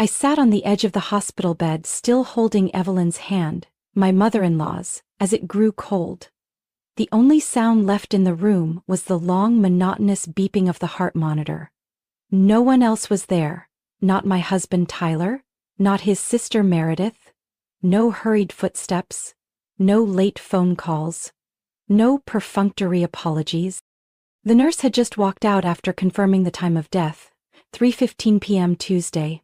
I sat on the edge of the hospital bed, still holding Evelyn's hand, my mother-in-law's, as it grew cold. The only sound left in the room was the long, monotonous beeping of the heart monitor. No one else was there, not my husband Tyler, not his sister Meredith, no hurried footsteps, no late phone calls, no perfunctory apologies. The nurse had just walked out after confirming the time of death, 3:15 p.m. Tuesday.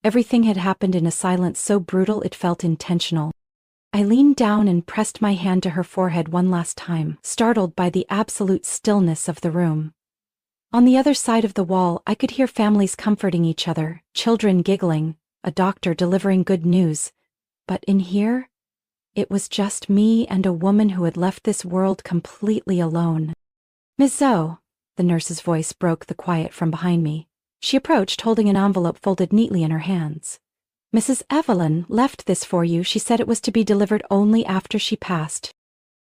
Everything had happened in a silence so brutal it felt intentional. I leaned down and pressed my hand to her forehead one last time, startled by the absolute stillness of the room. On the other side of the wall, I could hear families comforting each other, children giggling, a doctor delivering good news. But in here, it was just me and a woman who had left this world completely alone. "Miss Zoe," the nurse's voice broke the quiet from behind me. She approached, holding an envelope folded neatly in her hands. "Mrs. Evelyn left this for you. She said it was to be delivered only after she passed."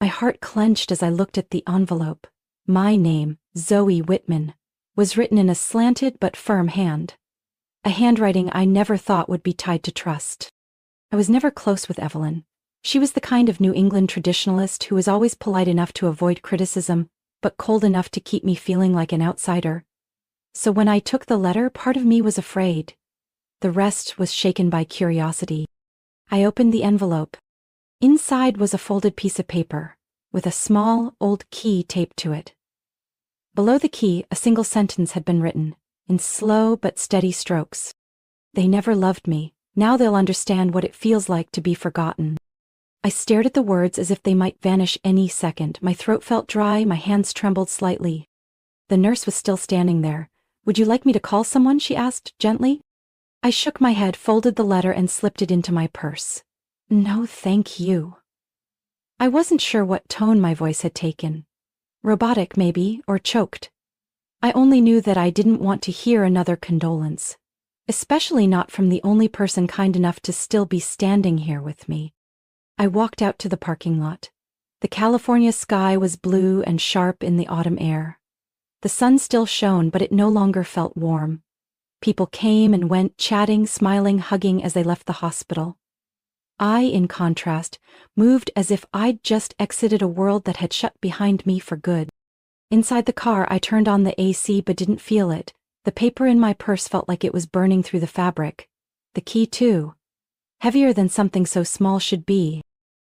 My heart clenched as I looked at the envelope. My name, Zoe Whitman, was written in a slanted but firm hand. A handwriting I never thought would be tied to trust. I was never close with Evelyn. She was the kind of New England traditionalist who was always polite enough to avoid criticism, but cold enough to keep me feeling like an outsider. So when I took the letter, part of me was afraid. The rest was shaken by curiosity. I opened the envelope. Inside was a folded piece of paper, with a small, old key taped to it. Below the key, a single sentence had been written, in slow but steady strokes. "They never loved me. Now they'll understand what it feels like to be forgotten." I stared at the words as if they might vanish any second. My throat felt dry, my hands trembled slightly. The nurse was still standing there. "Would you like me to call someone?" she asked, gently. I shook my head, folded the letter, and slipped it into my purse. "No, thank you." I wasn't sure what tone my voice had taken. Robotic, maybe, or choked. I only knew that I didn't want to hear another condolence, especially not from the only person kind enough to still be standing here with me. I walked out to the parking lot. The California sky was blue and sharp in the autumn air. The sun still shone, but it no longer felt warm. People came and went, chatting, smiling, hugging as they left the hospital. I, in contrast, moved as if I'd just exited a world that had shut behind me for good. Inside the car, I turned on the AC but didn't feel it. The paper in my purse felt like it was burning through the fabric. The key, too. Heavier than something so small should be.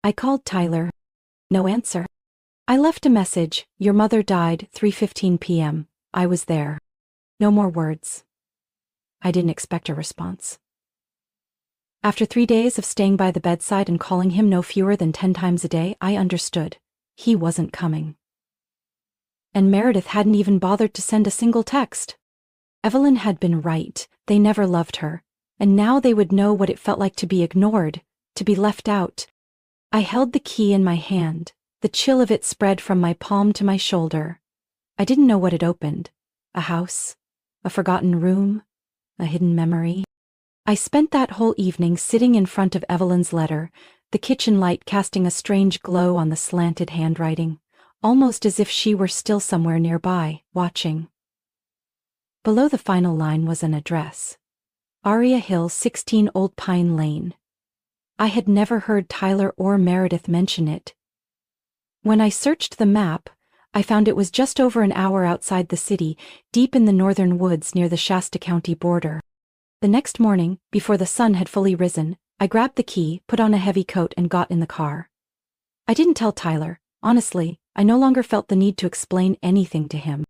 I called Tyler. No answer. I left a message. "Your mother died, 3:15 p.m. I was there." No more words. I didn't expect a response. After 3 days of staying by the bedside and calling him no fewer than 10 times a day, I understood. He wasn't coming. And Meredith hadn't even bothered to send a single text. Evelyn had been right. They never loved her. And now they would know what it felt like to be ignored, to be left out. I held the key in my hand. The chill of it spread from my palm to my shoulder. I didn't know what it opened. A house? A forgotten room? A hidden memory? I spent that whole evening sitting in front of Evelyn's letter, the kitchen light casting a strange glow on the slanted handwriting, almost as if she were still somewhere nearby, watching. Below the final line was an address. Aria Hill, 16 Old Pine Lane. I had never heard Tyler or Meredith mention it. When I searched the map, I found it was just over an hour outside the city, deep in the northern woods near the Shasta County border. The next morning, before the sun had fully risen, I grabbed the key, put on a heavy coat, and got in the car. I didn't tell Tyler. Honestly, I no longer felt the need to explain anything to him.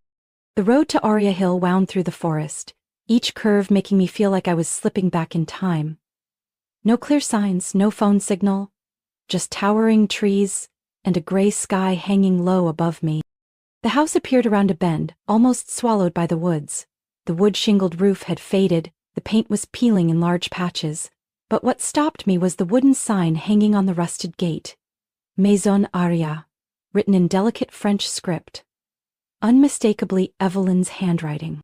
The road to Aria Hill wound through the forest, each curve making me feel like I was slipping back in time. No clear signs, no phone signal, just towering trees and a gray sky hanging low above me. The house appeared around a bend, almost swallowed by the woods. The wood-shingled roof had faded, the paint was peeling in large patches, but what stopped me was the wooden sign hanging on the rusted gate. Maison Aria, written in delicate French script. Unmistakably Evelyn's handwriting.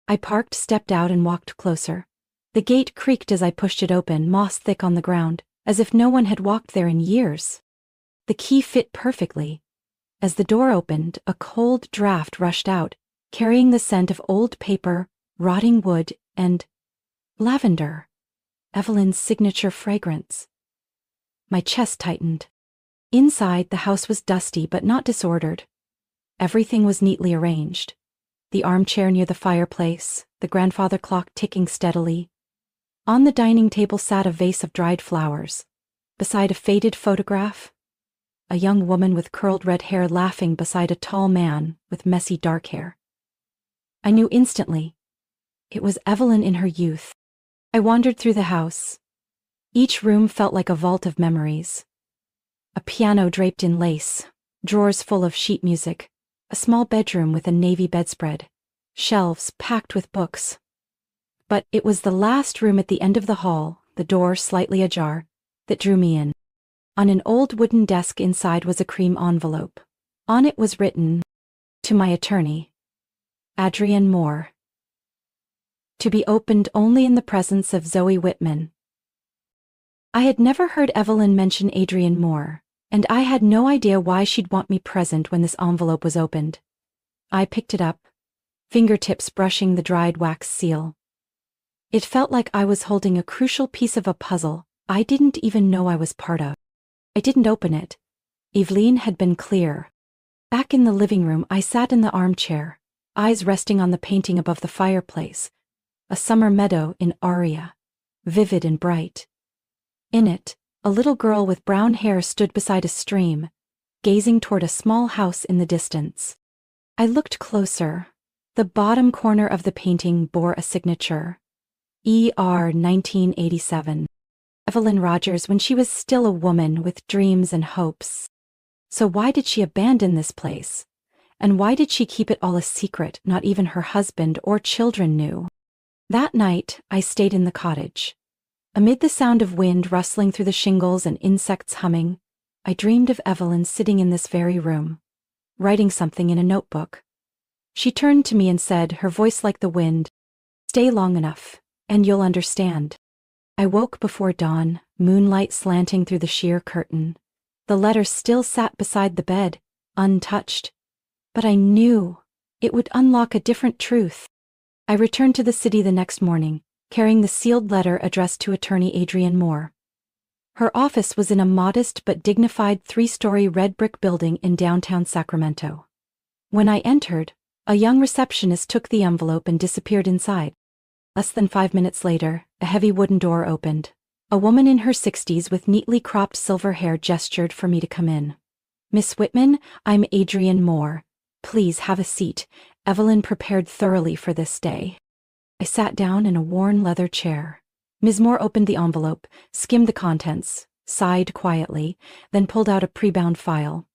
I parked, stepped out, and walked closer. The gate creaked as I pushed it open, moss thick on the ground, as if no one had walked there in years. The key fit perfectly. As the door opened, a cold draft rushed out, carrying the scent of old paper, rotting wood, and lavender. Evelyn's signature fragrance. My chest tightened. Inside, the house was dusty but not disordered. Everything was neatly arranged. The armchair near the fireplace, the grandfather clock ticking steadily. On the dining table sat a vase of dried flowers. Beside a faded photograph, a young woman with curled red hair laughing beside a tall man with messy dark hair. I knew instantly. It was Evelyn in her youth. I wandered through the house. Each room felt like a vault of memories. A piano draped in lace, drawers full of sheet music, a small bedroom with a navy bedspread, shelves packed with books. But it was the last room at the end of the hall, the door slightly ajar, that drew me in. On an old wooden desk inside was a cream envelope. On it was written, "To my attorney, Adrian Moore. To be opened only in the presence of Zoe Whitman." I had never heard Evelyn mention Adrian Moore, and I had no idea why she'd want me present when this envelope was opened. I picked it up, fingertips brushing the dried wax seal. It felt like I was holding a crucial piece of a puzzle I didn't even know I was part of. I didn't open it. Evelyn had been clear. Back in the living room, I sat in the armchair, eyes resting on the painting above the fireplace. A summer meadow in Aria, vivid and bright. In it, a little girl with brown hair stood beside a stream, gazing toward a small house in the distance. I looked closer. The bottom corner of the painting bore a signature. ER 1987. Evelyn Rogers when she was still a woman with dreams and hopes. So why did she abandon this place? And why did she keep it all a secret not even her husband or children knew? That night, I stayed in the cottage. Amid the sound of wind rustling through the shingles and insects humming, I dreamed of Evelyn sitting in this very room, writing something in a notebook. She turned to me and said, her voice like the wind, "Stay long enough, and you'll understand." I woke before dawn, moonlight slanting through the sheer curtain. The letter still sat beside the bed, untouched. But I knew it would unlock a different truth. I returned to the city the next morning, carrying the sealed letter addressed to attorney Adrian Moore. Her office was in a modest but dignified 3-story red brick building in downtown Sacramento. When I entered, a young receptionist took the envelope and disappeared inside. Less than 5 minutes later, a heavy wooden door opened. A woman in her 60s with neatly cropped silver hair gestured for me to come in. "Miss Whitman, I'm Adrian Moore. Please have a seat. Evelyn prepared thoroughly for this day." I sat down in a worn leather chair. Ms. Moore opened the envelope, skimmed the contents, sighed quietly, then pulled out a pre-bound file.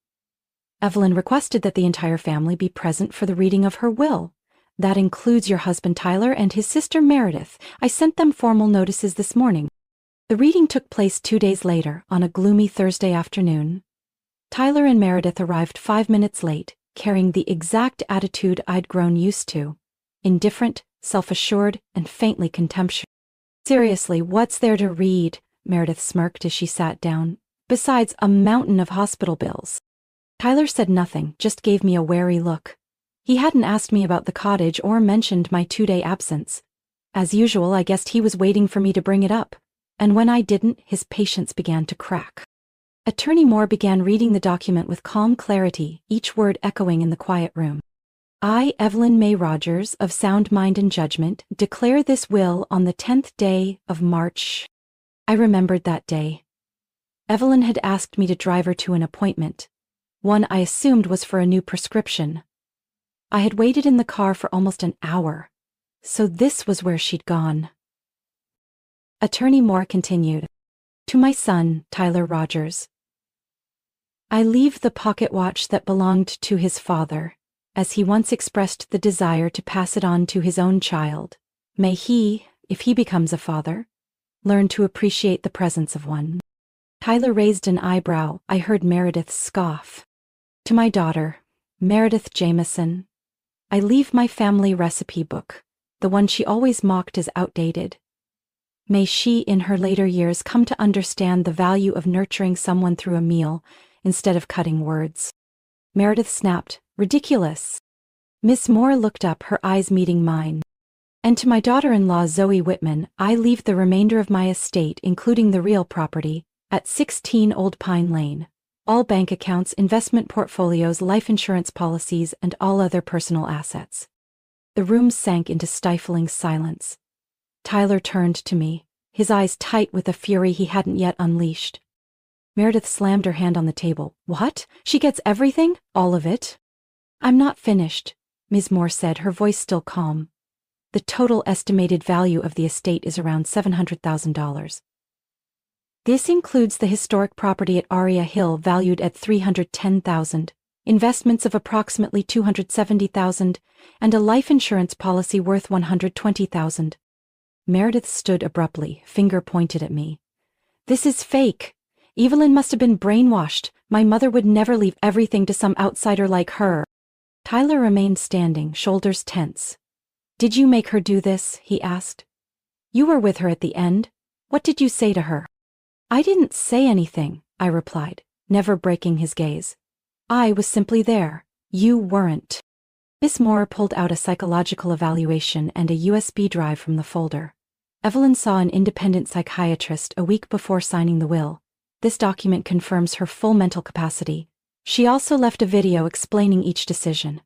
"Evelyn requested that the entire family be present for the reading of her will. That includes your husband Tyler and his sister Meredith. I sent them formal notices this morning." The reading took place 2 days later, on a gloomy Thursday afternoon. Tyler and Meredith arrived 5 minutes late, carrying the exact attitude I'd grown used to. Indifferent, self-assured, and faintly contemptuous. "Seriously, what's there to read?" Meredith smirked as she sat down. "Besides a mountain of hospital bills." Tyler said nothing, just gave me a wary look. He hadn't asked me about the cottage or mentioned my 2-day absence. As usual, I guessed he was waiting for me to bring it up, and when I didn't, his patience began to crack. Attorney Moore began reading the document with calm clarity, each word echoing in the quiet room. "I, Evelyn May Rogers, of sound mind and judgment, declare this will on the 10th day of March." I remembered that day. Evelyn had asked me to drive her to an appointment, one I assumed was for a new prescription. I had waited in the car for almost an hour, so this was where she'd gone. Attorney Moore continued, "To my son, Tyler Rogers. I leave the pocket watch that belonged to his father, as he once expressed the desire to pass it on to his own child. May he, if he becomes a father, learn to appreciate the presence of one." Tyler raised an eyebrow. I heard Meredith scoff. "To my daughter, Meredith Jameson, I leave my family recipe book, the one she always mocked as outdated. May she, in her later years, come to understand the value of nurturing someone through a meal instead of cutting words." Meredith snapped, "Ridiculous." Miss Moore looked up, her eyes meeting mine. And to my daughter-in-law Zoe Whitman, I leave the remainder of my estate, including the real property, at 16 Old Pine Lane. All bank accounts, investment portfolios, life insurance policies, and all other personal assets. The room sank into stifling silence. Tyler turned to me, his eyes tight with a fury he hadn't yet unleashed. Meredith slammed her hand on the table. What? She gets everything? All of it? I'm not finished, Ms. Moore said, her voice still calm. The total estimated value of the estate is around $700,000. This includes the historic property at Aria Hill valued at $310,000, investments of approximately $270,000, and a life insurance policy worth $120,000. Meredith stood abruptly, finger pointed at me. This is fake. Evelyn must have been brainwashed. My mother would never leave everything to some outsider like her. Tyler remained standing, shoulders tense. Did you make her do this? He asked. You were with her at the end. What did you say to her? I didn't say anything, I replied, never breaking his gaze. I was simply there. You weren't. Miss Moore pulled out a psychological evaluation and a USB drive from the folder. Evelyn saw an independent psychiatrist a week before signing the will. This document confirms her full mental capacity. She also left a video explaining each decision.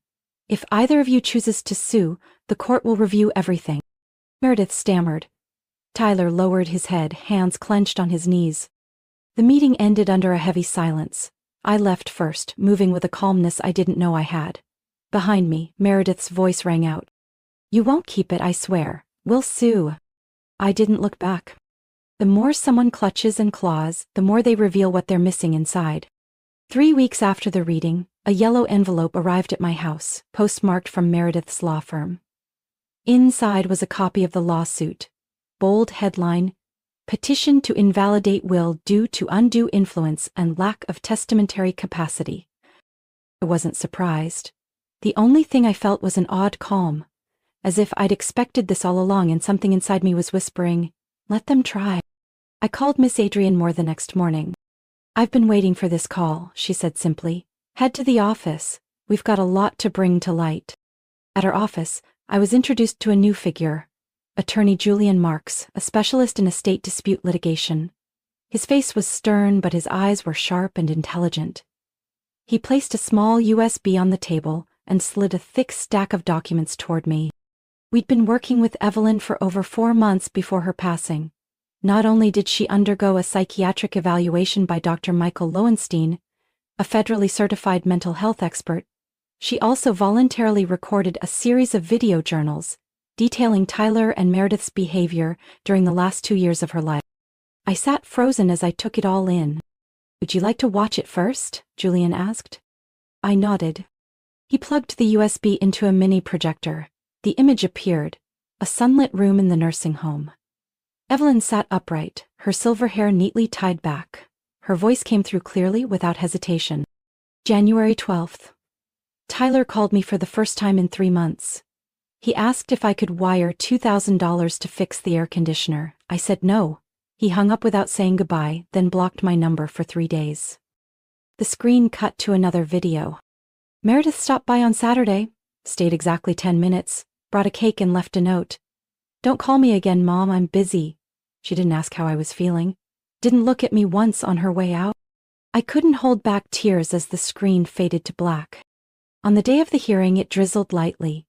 If either of you chooses to sue, the court will review everything. Meredith stammered. Tyler lowered his head, hands clenched on his knees. The meeting ended under a heavy silence. I left first, moving with a calmness I didn't know I had. Behind me, Meredith's voice rang out. You won't keep it, I swear. We'll sue. I didn't look back. The more someone clutches and claws, the more they reveal what they're missing inside. 3 weeks after the reading, a yellow envelope arrived at my house, postmarked from Meredith's law firm. Inside was a copy of the lawsuit. Bold headline, Petition to invalidate will due to undue influence and lack of testamentary capacity. I wasn't surprised. The only thing I felt was an odd calm, as if I'd expected this all along and something inside me was whispering, let them try. I called Miss Adrian Moore the next morning. I've been waiting for this call, she said simply. Head to the office. We've got a lot to bring to light. At her office, I was introduced to a new figure, Attorney Julian Marks, a specialist in estate dispute litigation. His face was stern, but his eyes were sharp and intelligent. He placed a small USB on the table and slid a thick stack of documents toward me. We'd been working with Evelyn for over 4 months before her passing. Not only did she undergo a psychiatric evaluation by Dr. Michael Lowenstein, a federally certified mental health expert, she also voluntarily recorded a series of video journals detailing Tyler and Meredith's behavior during the last 2 years of her life. I sat frozen as I took it all in. Would you like to watch it first? Julian asked. I nodded. He plugged the USB into a mini projector. The image appeared, a sunlit room in the nursing home. Evelyn sat upright, her silver hair neatly tied back. Her voice came through clearly without hesitation. January 12th. Tyler called me for the first time in 3 months. He asked if I could wire $2,000 to fix the air conditioner. I said no. He hung up without saying goodbye, then blocked my number for 3 days. The screen cut to another video. Meredith stopped by on Saturday, stayed exactly 10 minutes, brought a cake and left a note. Don't call me again, Mom, I'm busy. She didn't ask how I was feeling. Didn't look at me once on her way out. I couldn't hold back tears as the screen faded to black. On the day of the hearing, it drizzled lightly.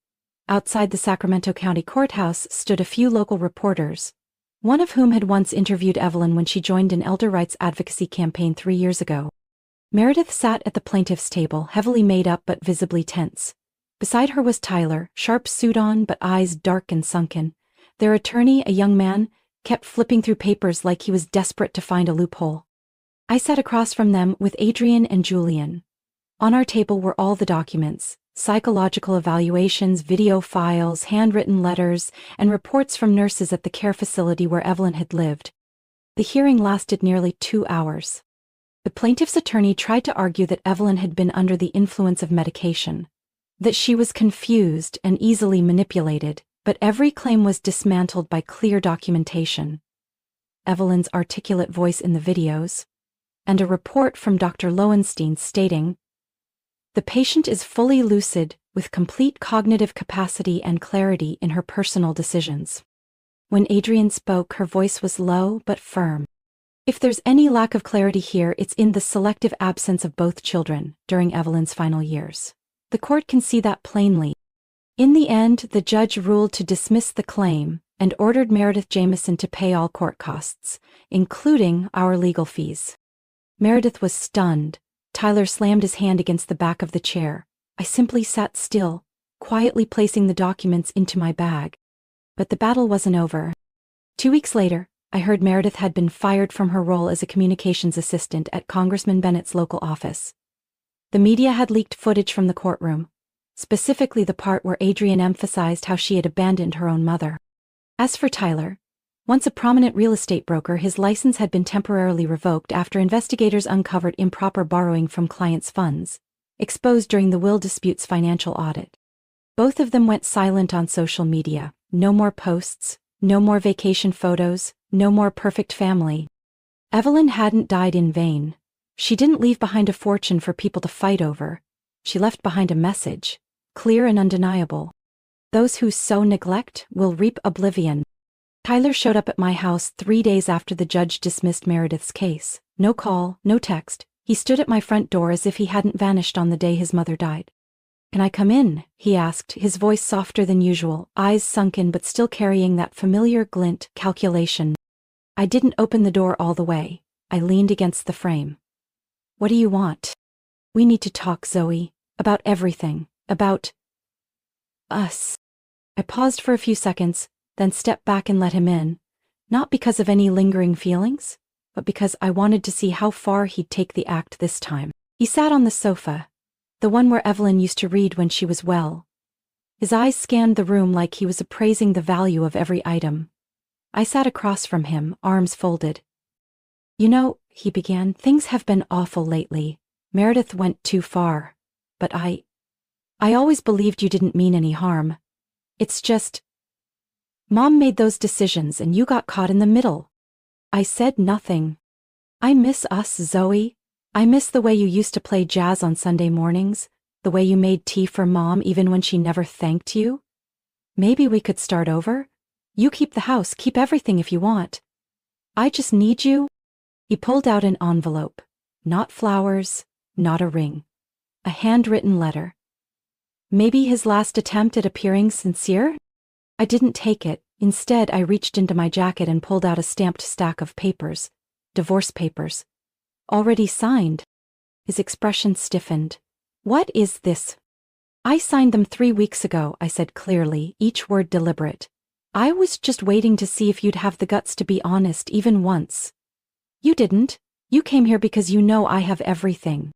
Outside the Sacramento County Courthouse stood a few local reporters, one of whom had once interviewed Evelyn when she joined an elder rights advocacy campaign 3 years ago. Meredith sat at the plaintiff's table, heavily made up but visibly tense. Beside her was Tyler, sharp suit on but eyes dark and sunken. Their attorney, a young man, kept flipping through papers like he was desperate to find a loophole. I sat across from them with Adrian and Julian. On our table were all the documents, psychological evaluations, video files, handwritten letters, and reports from nurses at the care facility where Evelyn had lived. The hearing lasted nearly 2 hours. The plaintiff's attorney tried to argue that Evelyn had been under the influence of medication, that she was confused and easily manipulated, but every claim was dismantled by clear documentation. Evelyn's articulate voice in the videos, and a report from Dr. Lowenstein stating, "The patient is fully lucid, with complete cognitive capacity and clarity in her personal decisions. When Adrian spoke, her voice was low but firm. If there's any lack of clarity here, it's in the selective absence of both children during Evelyn's final years. The court can see that plainly. In the end, the judge ruled to dismiss the claim and ordered Meredith Jameson to pay all court costs, including our legal fees. Meredith was stunned. Tyler slammed his hand against the back of the chair. I simply sat still, quietly placing the documents into my bag. But the battle wasn't over. 2 weeks later, I heard Meredith had been fired from her role as a communications assistant at Congressman Bennett's local office. The media had leaked footage from the courtroom, specifically the part where Adrian emphasized how she had abandoned her own mother. As for Tyler, once a prominent real estate broker, his license had been temporarily revoked after investigators uncovered improper borrowing from clients' funds, exposed during the will dispute's financial audit. Both of them went silent on social media. No more posts, no more vacation photos, no more perfect family. Evelyn hadn't died in vain. She didn't leave behind a fortune for people to fight over. She left behind a message, clear and undeniable. Those who sow neglect will reap oblivion. Tyler showed up at my house 3 days after the judge dismissed Meredith's case. No call, no text. He stood at my front door as if he hadn't vanished on the day his mother died. "Can I come in?" he asked, his voice softer than usual, eyes sunken but still carrying that familiar glint, calculation. I didn't open the door all the way. I leaned against the frame. "What do you want?" "We need to talk, Zoe. About everything. About us." I paused for a few seconds, then stepped back and let him in, not because of any lingering feelings, but because I wanted to see how far he'd take the act this time. He sat on the sofa, the one where Evelyn used to read when she was well. His eyes scanned the room like he was appraising the value of every item. I sat across from him, arms folded. "You know," he began, "things have been awful lately. Meredith went too far. But I always believed you didn't mean any harm. It's just, Mom made those decisions and you got caught in the middle." I said nothing. "I miss us, Zoe. I miss the way you used to play jazz on Sunday mornings, the way you made tea for Mom even when she never thanked you. Maybe we could start over? You keep the house, keep everything if you want. I just need you." He pulled out an envelope. Not flowers, not a ring. A handwritten letter. Maybe his last attempt at appearing sincere? I didn't take it. Instead, I reached into my jacket and pulled out a stamped stack of papers. Divorce papers. Already signed. His expression stiffened. "What is this?" "I signed them 3 weeks ago," I said clearly, each word deliberate. "I was just waiting to see if you'd have the guts to be honest even once." "You didn't. You came here because you know I have everything."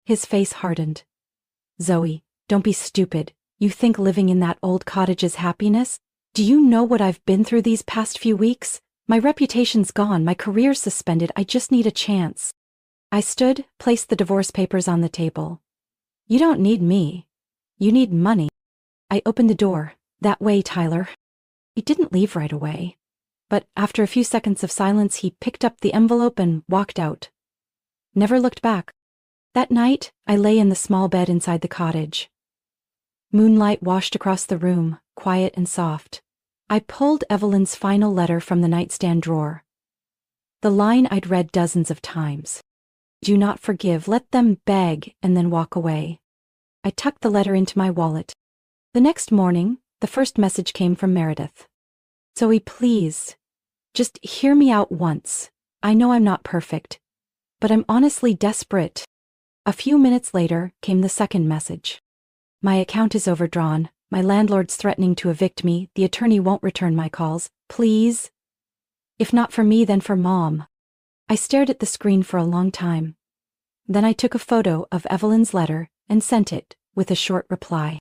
His face hardened. "Zoe, don't be stupid. You think living in that old cottage is happiness? Do you know what I've been through these past few weeks? My reputation's gone, my career's suspended, I just need a chance." I stood, placed the divorce papers on the table. "You don't need me. You need money." I opened the door. "That way, Tyler." He didn't leave right away. But after a few seconds of silence, he picked up the envelope and walked out. Never looked back. That night, I lay in the small bed inside the cottage. Moonlight washed across the room, quiet and soft. I pulled Evelyn's final letter from the nightstand drawer. The line I'd read dozens of times. "Do not forgive, let them beg, and then walk away." I tucked the letter into my wallet. The next morning, the first message came from Meredith. "Zoe, please, just hear me out once. I know I'm not perfect, but I'm honestly desperate." A few minutes later came the second message. "My account is overdrawn. My landlord's threatening to evict me. The attorney won't return my calls. Please. If not for me, then for Mom." I stared at the screen for a long time. Then I took a photo of Evelyn's letter and sent it, with a short reply.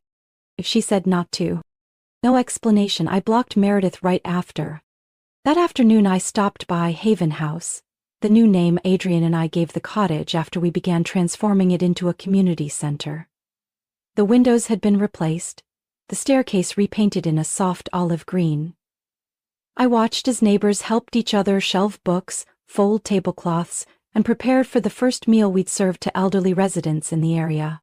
She said not to. No explanation. I blocked Meredith right after. That afternoon I stopped by Haven House, the new name Adrian and I gave the cottage after we began transforming it into a community center. The windows had been replaced, the staircase repainted in a soft olive green. I watched as neighbors helped each other shelve books, fold tablecloths, and prepared for the first meal we'd serve to elderly residents in the area.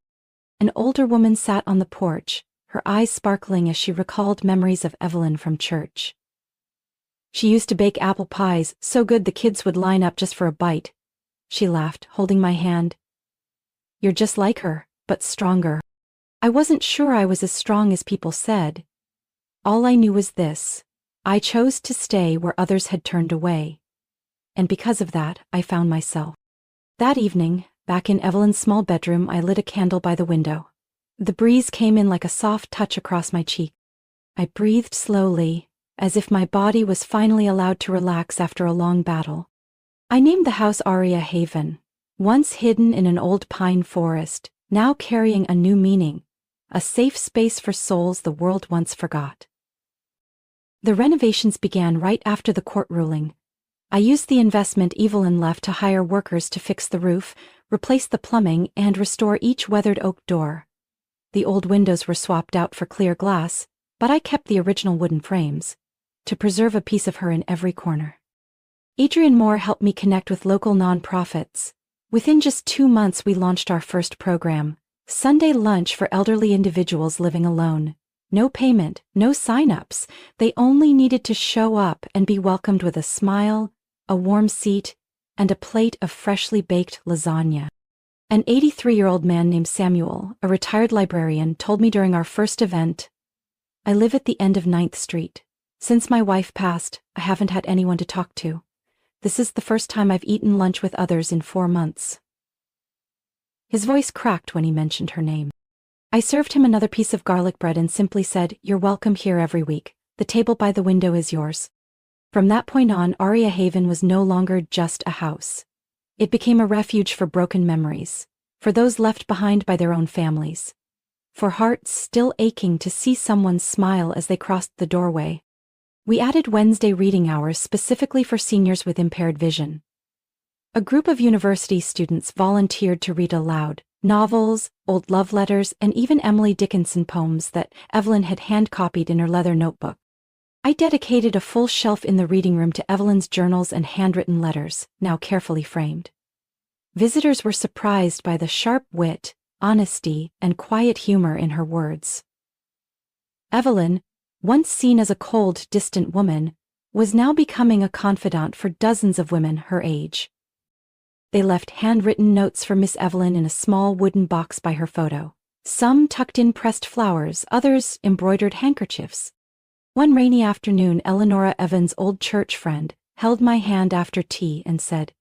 An older woman sat on the porch, her eyes sparkling as she recalled memories of Evelyn from church. She used to bake apple pies, so good the kids would line up just for a bite. She laughed, holding my hand. You're just like her, but stronger. I wasn't sure I was as strong as people said. All I knew was this: I chose to stay where others had turned away. And because of that, I found myself. That evening, back in Evelyn's small bedroom, I lit a candle by the window. The breeze came in like a soft touch across my cheek. I breathed slowly, as if my body was finally allowed to relax after a long battle. I named the house Aria Haven, once hidden in an old pine forest, now carrying a new meaning, a safe space for souls the world once forgot. The renovations began right after the court ruling. I used the investment Evelyn left to hire workers to fix the roof, replace the plumbing, and restore each weathered oak door. The old windows were swapped out for clear glass, but I kept the original wooden frames, to preserve a piece of her in every corner. Adrian Moore helped me connect with local nonprofits. Within just 2 months we launched our first program, Sunday Lunch for Elderly Individuals Living Alone. No payment, no sign-ups. They only needed to show up and be welcomed with a smile, a warm seat, and a plate of freshly baked lasagna. An 83-year-old man named Samuel, a retired librarian, told me during our first event, "I live at the end of 9th Street. Since my wife passed, I haven't had anyone to talk to. This is the first time I've eaten lunch with others in 4 months." His voice cracked when he mentioned her name. I served him another piece of garlic bread and simply said, "You're welcome here every week. The table by the window is yours." From that point on, Aria Haven was no longer just a house. It became a refuge for broken memories, for those left behind by their own families, for hearts still aching to see someone smile as they crossed the doorway. We added Wednesday reading hours specifically for seniors with impaired vision. A group of university students volunteered to read aloud, novels, old love letters, and even Emily Dickinson poems that Evelyn had hand-copied in her leather notebook. I dedicated a full shelf in the reading room to Evelyn's journals and handwritten letters, now carefully framed. Visitors were surprised by the sharp wit, honesty, and quiet humor in her words. Evelyn, once seen as a cold, distant woman, was now becoming a confidant for dozens of women her age. They left handwritten notes for Miss Evelyn in a small wooden box by her photo. Some tucked in pressed flowers, others embroidered handkerchiefs. One rainy afternoon, Eleanora Evans' old church friend held my hand after tea and said,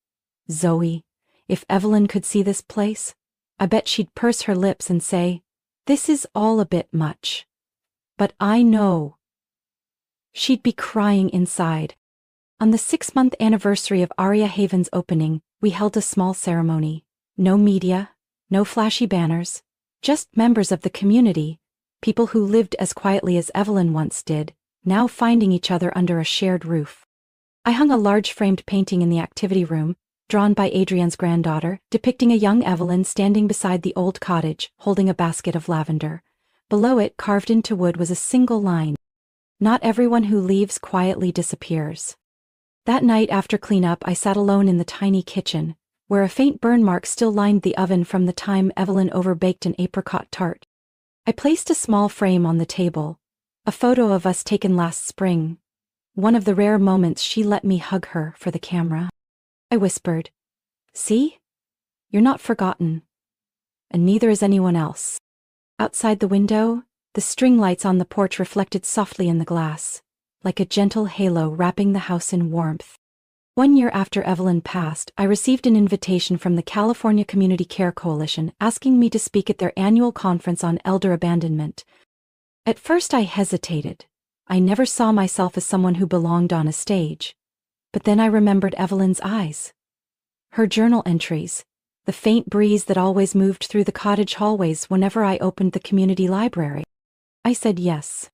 "Zoe, if Evelyn could see this place, I bet she'd purse her lips and say, 'This is all a bit much.' But I know." She'd be crying inside. On the 6-month anniversary of Aria Haven's opening, we held a small ceremony. No media, no flashy banners, just members of the community, people who lived as quietly as Evelyn once did, now finding each other under a shared roof. I hung a large framed painting in the activity room, drawn by Adrian's granddaughter, depicting a young Evelyn standing beside the old cottage, holding a basket of lavender. Below it, carved into wood, was a single line: "Not everyone who leaves quietly disappears." That night after cleanup, I sat alone in the tiny kitchen, where a faint burn mark still lined the oven from the time Evelyn overbaked an apricot tart. I placed a small frame on the table, a photo of us taken last spring, one of the rare moments she let me hug her for the camera. I whispered, "See? You're not forgotten. And neither is anyone else." Outside the window, the string lights on the porch reflected softly in the glass, like a gentle halo wrapping the house in warmth. 1 year after Evelyn passed, I received an invitation from the California Community Care Coalition asking me to speak at their annual conference on elder abandonment. At first I hesitated. I never saw myself as someone who belonged on a stage. But then I remembered Evelyn's eyes, her journal entries, the faint breeze that always moved through the cottage hallways whenever I opened the community library. I said yes.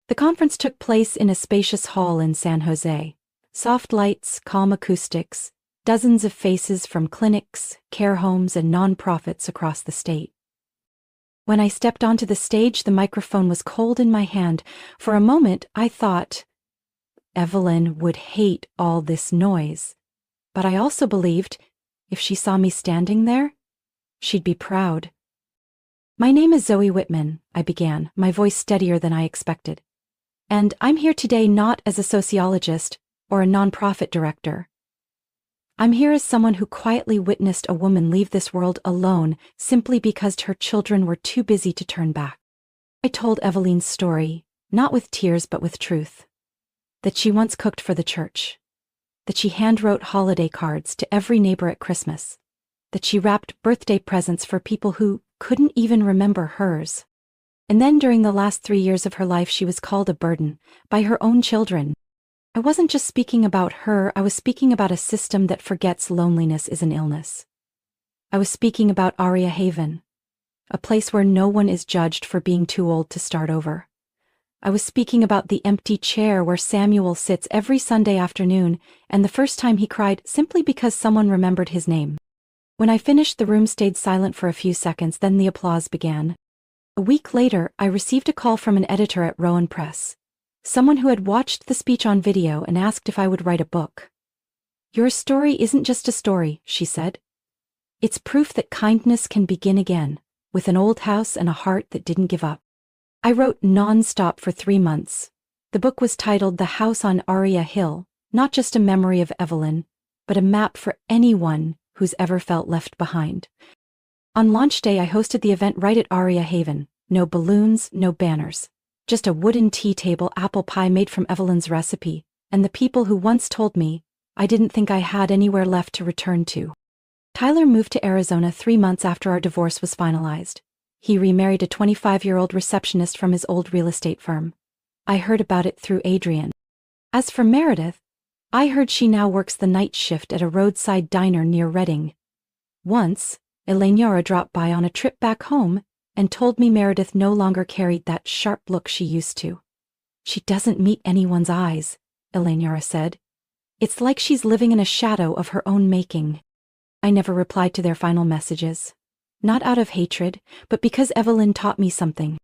The conference took place in a spacious hall in San Jose. Soft lights, calm acoustics, dozens of faces from clinics, care homes, and nonprofits across the state. When I stepped onto the stage, the microphone was cold in my hand. For a moment, I thought, Evelyn would hate all this noise. But I also believed, if she saw me standing there, she'd be proud. My name is Zoe Whitman, I began, my voice steadier than I expected. And I'm here today not as a sociologist or a nonprofit director. I'm here as someone who quietly witnessed a woman leave this world alone simply because her children were too busy to turn back. I told Evelyn's story, not with tears but with truth. That she once cooked for the church. That she handwrote holiday cards to every neighbor at Christmas. That she wrapped birthday presents for people who couldn't even remember hers. And then during the last 3 years of her life she was called a burden by her own children. I wasn't just speaking about her, I was speaking about a system that forgets loneliness is an illness. I was speaking about Aria Haven, a place where no one is judged for being too old to start over. I was speaking about the empty chair where Samuel sits every Sunday afternoon, and the first time he cried simply because someone remembered his name. When I finished, the room stayed silent for a few seconds, then the applause began. A week later, I received a call from an editor at Rowan Press. Someone who had watched the speech on video and asked if I would write a book. "Your story isn't just a story," she said. "It's proof that kindness can begin again, with an old house and a heart that didn't give up." I wrote non-stop for 3 months. The book was titled The House on Aria Hill, not just a memory of Evelyn, but a map for anyone who's ever felt left behind. On launch day, I hosted the event right at Aria Haven. No balloons, no banners. Just a wooden tea table, apple pie made from Evelyn's recipe, and the people who once told me I didn't think I had anywhere left to return to. Tyler moved to Arizona 3 months after our divorce was finalized. He remarried a 25-year-old receptionist from his old real estate firm. I heard about it through Adrian. As for Meredith, I heard she now works the night shift at a roadside diner near Redding. Once, Eleonora dropped by on a trip back home and told me Meredith no longer carried that sharp look she used to. "She doesn't meet anyone's eyes," Eleonora said. "It's like she's living in a shadow of her own making." I never replied to their final messages. Not out of hatred, but because Evelyn taught me something.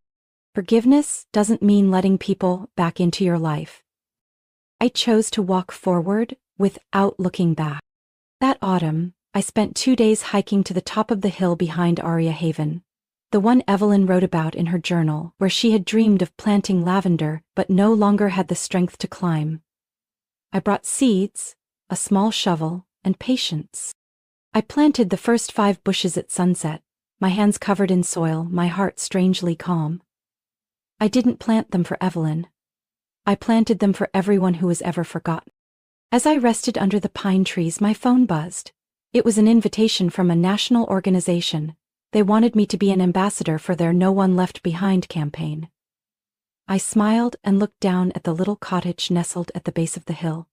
Forgiveness doesn't mean letting people back into your life. I chose to walk forward without looking back. That autumn, I spent 2 days hiking to the top of the hill behind Aria Haven. The one Evelyn wrote about in her journal, where she had dreamed of planting lavender but no longer had the strength to climb. I brought seeds, a small shovel, and patience. I planted the first 5 bushes at sunset, my hands covered in soil, my heart strangely calm. I didn't plant them for Evelyn. I planted them for everyone who was ever forgotten. As I rested under the pine trees, my phone buzzed. It was an invitation from a national organization. They wanted me to be an ambassador for their No One Left Behind campaign. I smiled and looked down at the little cottage nestled at the base of the hill.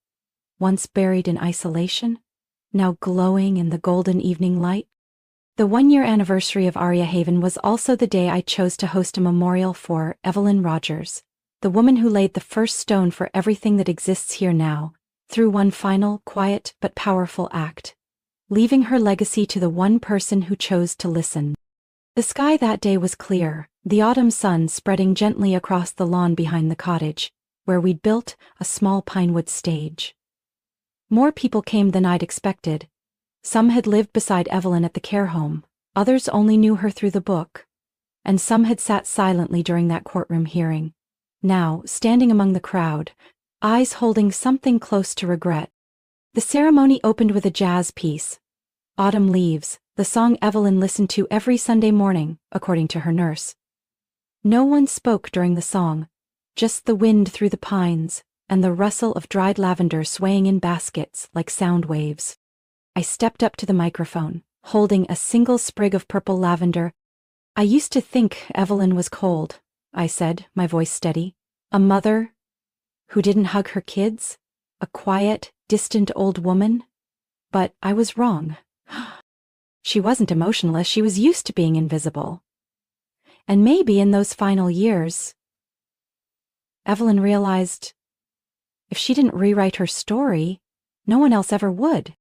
Once buried in isolation, now glowing in the golden evening light. The 1-year anniversary of Aria Haven was also the day I chose to host a memorial for Evelyn Rogers, the woman who laid the first stone for everything that exists here now, through one final, quiet but powerful act, leaving her legacy to the one person who chose to listen. The sky that day was clear, the autumn sun spreading gently across the lawn behind the cottage, where we'd built a small pinewood stage. More people came than I'd expected. Some had lived beside Evelyn at the care home, others only knew her through the book, and some had sat silently during that courtroom hearing. Now, standing among the crowd, eyes holding something close to regret. The ceremony opened with a jazz piece, Autumn Leaves, the song Evelyn listened to every Sunday morning, according to her nurse. No one spoke during the song, just the wind through the pines and the rustle of dried lavender swaying in baskets like sound waves. I stepped up to the microphone, holding a single sprig of purple lavender. "I used to think Evelyn was cold," I said, my voice steady. "A mother who didn't hug her kids, a quiet, distant old woman. But I was wrong. She wasn't emotionless, she was used to being invisible. And maybe in those final years, Evelyn realized if she didn't rewrite her story, no one else ever would."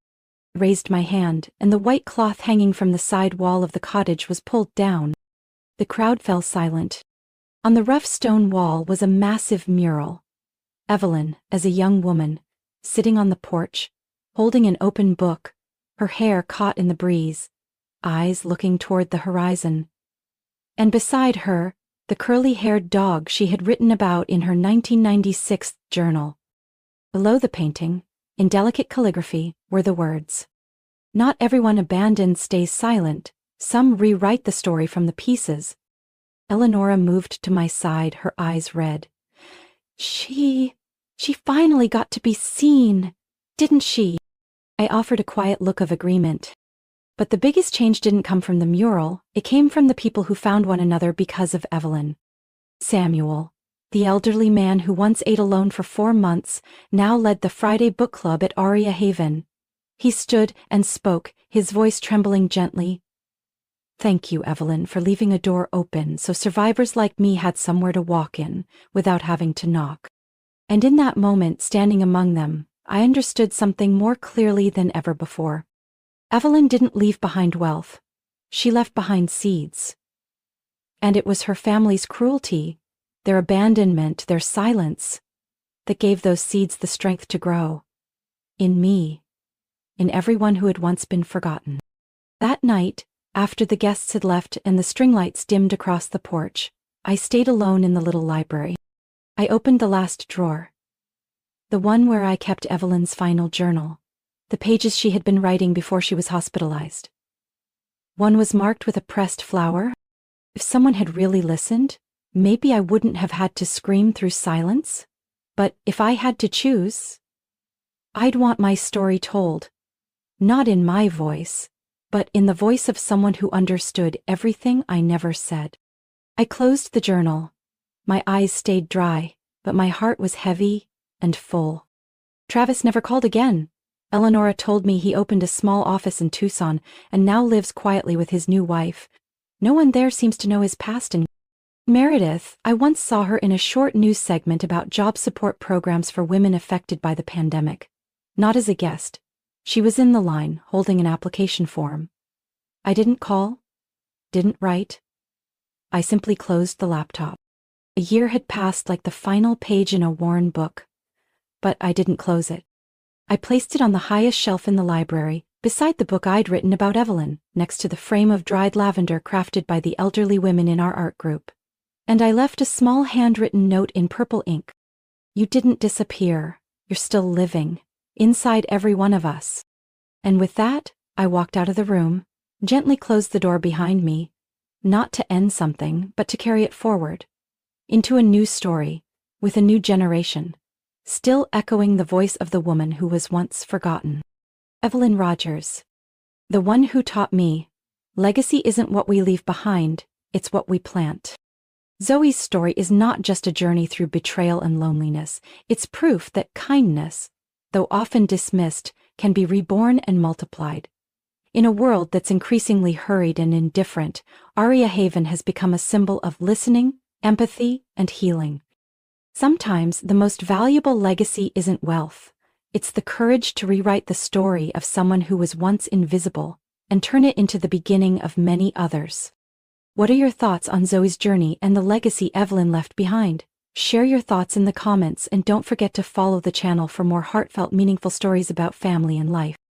I raised my hand, and the white cloth hanging from the side wall of the cottage was pulled down. The crowd fell silent. On the rough stone wall was a massive mural. Evelyn, as a young woman, sitting on the porch, holding an open book, her hair caught in the breeze, eyes looking toward the horizon. And beside her, the curly-haired dog she had written about in her 1996 journal. Below the painting, in delicate calligraphy, were the words, "Not everyone abandoned stays silent, some rewrite the story from the pieces." Eleonora moved to my side, her eyes red. She finally got to be seen, didn't she?" I offered a quiet look of agreement. But the biggest change didn't come from the mural, it came from the people who found one another because of Evelyn. Samuel, the elderly man who once ate alone for 4 months, now led the Friday book club at Aria Haven. He stood and spoke, his voice trembling gently. "Thank you, Evelyn, for leaving a door open so survivors like me had somewhere to walk in, without having to knock." And in that moment, standing among them, I understood something more clearly than ever before. Evelyn didn't leave behind wealth. She left behind seeds. And it was her family's cruelty, their abandonment, their silence, that gave those seeds the strength to grow. In me. In everyone who had once been forgotten. That night, after the guests had left and the string lights dimmed across the porch, I stayed alone in the little library. I opened the last drawer. The one where I kept Evelyn's final journal. The pages she had been writing before she was hospitalized. One was marked with a pressed flower. If someone had really listened, maybe I wouldn't have had to scream through silence. But if I had to choose, I'd want my story told. Not in my voice, but in the voice of someone who understood everything I never said. I closed the journal. My eyes stayed dry, but my heart was heavy and full. Travis never called again. Eleonora told me he opened a small office in Tucson and now lives quietly with his new wife. No one there seems to know his past. And Meredith, I once saw her in a short news segment about job support programs for women affected by the pandemic. Not as a guest. She was in the line, holding an application form. I didn't call, didn't write. I simply closed the laptop. A year had passed like the final page in a worn book. But I didn't close it. I placed it on the highest shelf in the library, beside the book I'd written about Evelyn, next to the frame of dried lavender crafted by the elderly women in our art group. And I left a small handwritten note in purple ink. "You didn't disappear. You're still living, inside every one of us." And with that, I walked out of the room, gently closed the door behind me, not to end something, but to carry it forward, into a new story, with a new generation. Still echoing the voice of the woman who was once forgotten. Evelyn Rogers. The one who taught me, legacy isn't what we leave behind, it's what we plant. Zoe's story is not just a journey through betrayal and loneliness, it's proof that kindness, though often dismissed, can be reborn and multiplied. In a world that's increasingly hurried and indifferent, Aria Haven has become a symbol of listening, empathy, and healing. Sometimes the most valuable legacy isn't wealth. It's the courage to rewrite the story of someone who was once invisible and turn it into the beginning of many others. What are your thoughts on Zoe's journey and the legacy Evelyn left behind? Share your thoughts in the comments and don't forget to follow the channel for more heartfelt, meaningful stories about family and life.